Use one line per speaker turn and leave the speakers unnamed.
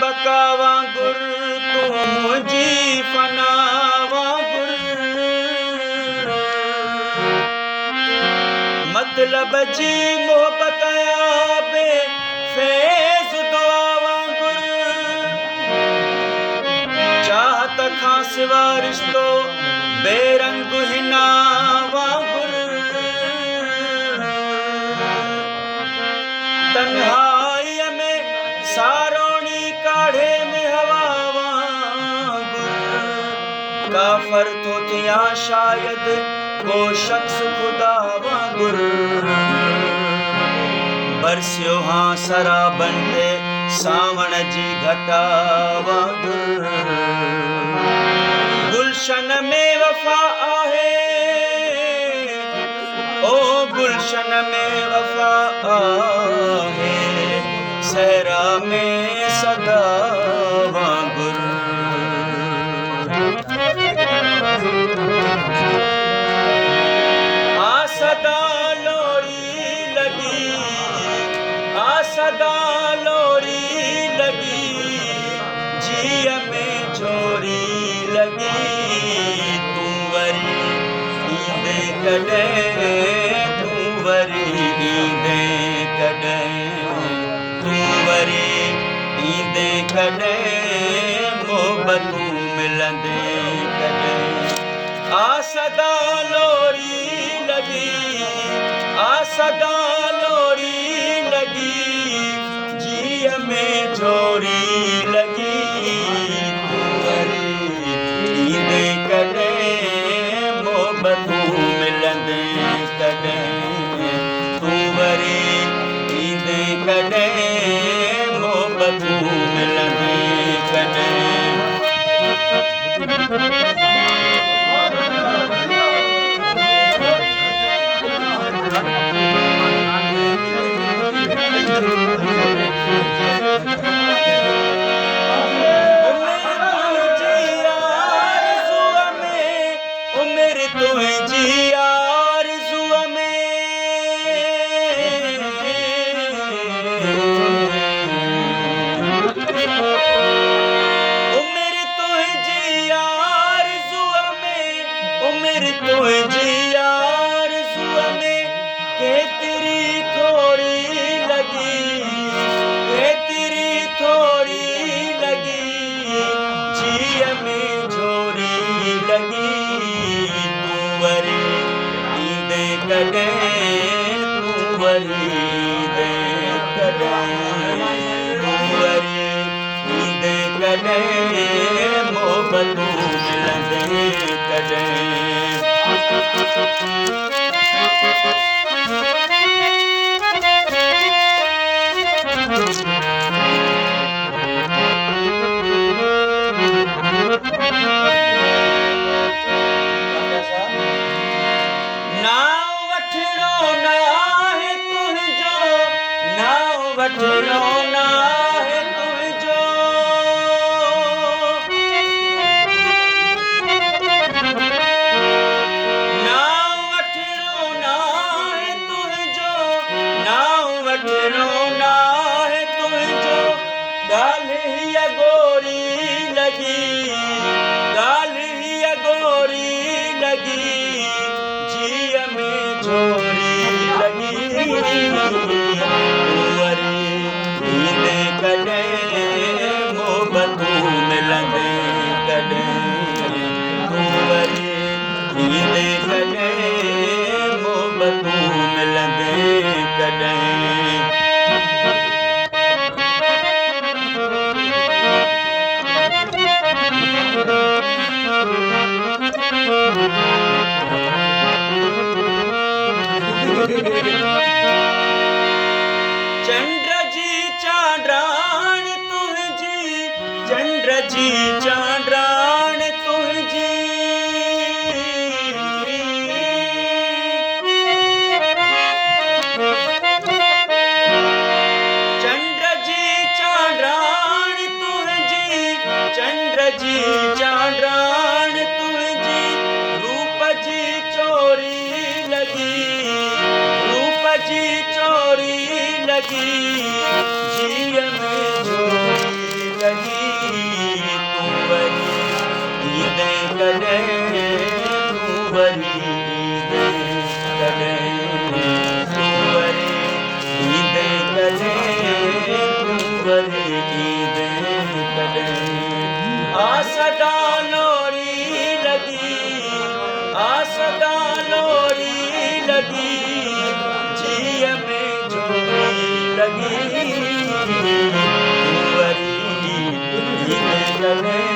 बका वांगुर तू मुझी फना वांगुर मतलब जी मोहब्बत आबे फैज़ दुआ वांगुर चाहत खां सिवा रिश्तो बेरंग हिना वांगुर तन्हाई में सारोनी काढ़े में हवा वांगुर काफर तो थिया शायद वो शख्स खुदा वांगुर बरसियो हाँ सराबन ते सावण जी घटा वांगुर गुलशन में वफा आहे ओ गुलशन में वफा आहे सहरा में सदा वांगुर सदा लोरी लगी सदा लोरी लगी जिया में छोरी लगी तू वरी ईंदे कॾहिं तू वरी ईंदे कॾहिं तू वरी ईंदे कॾहिं मोहबतूं मिलंदे कॾहिं सदा लोरी लगी सदा लोरी लगी जिया में छोरी लगी तू वरी ईंदे कॾहिं मोहबतूं मिलंदे कॾहिं तू वरी ईंदे कॾहिं मोहबतूं मिलंदे कॾहिं मोहबतूं मिलंदे नाव वठणो ना है तुंहिंजो नाव वठणो ना है तुंहिंजो नाव वठणो ना है तुंहिंजो नाव वठणो ना है तुंहिंजो ॻाल्हि हीअ गोरी लॻी ॻाल्हि हीअ गोरी लॻी जिया में छोरी लगी वरी ईंदे कॾहिं मोहबतूं मिलंदे कॾहिं तू वरी ईंदे कॾहिं मोहबतूं मिलंदे कॾहिं चंद्र जी चांड्राण तुंहिंजी चंद्र जी चांड्राण तुंहिंजी चंद्र जी चांड्राण तुंहिंजी चंद्र जी चांड्राण तुंहिंजी रूप जी चोरी लगी रूप जी चोरी लगी जिया में छोरी लगी तू वरी ईद कॾहिं तू वरी ईद कॾहिं तू वरी ईद कॾहिं तू वरी ईद कॾहिं आसदा लोरी लगी आसदा लोरी लगी जीअ में जोड़ी लगी तू वरी ईद कॾहिं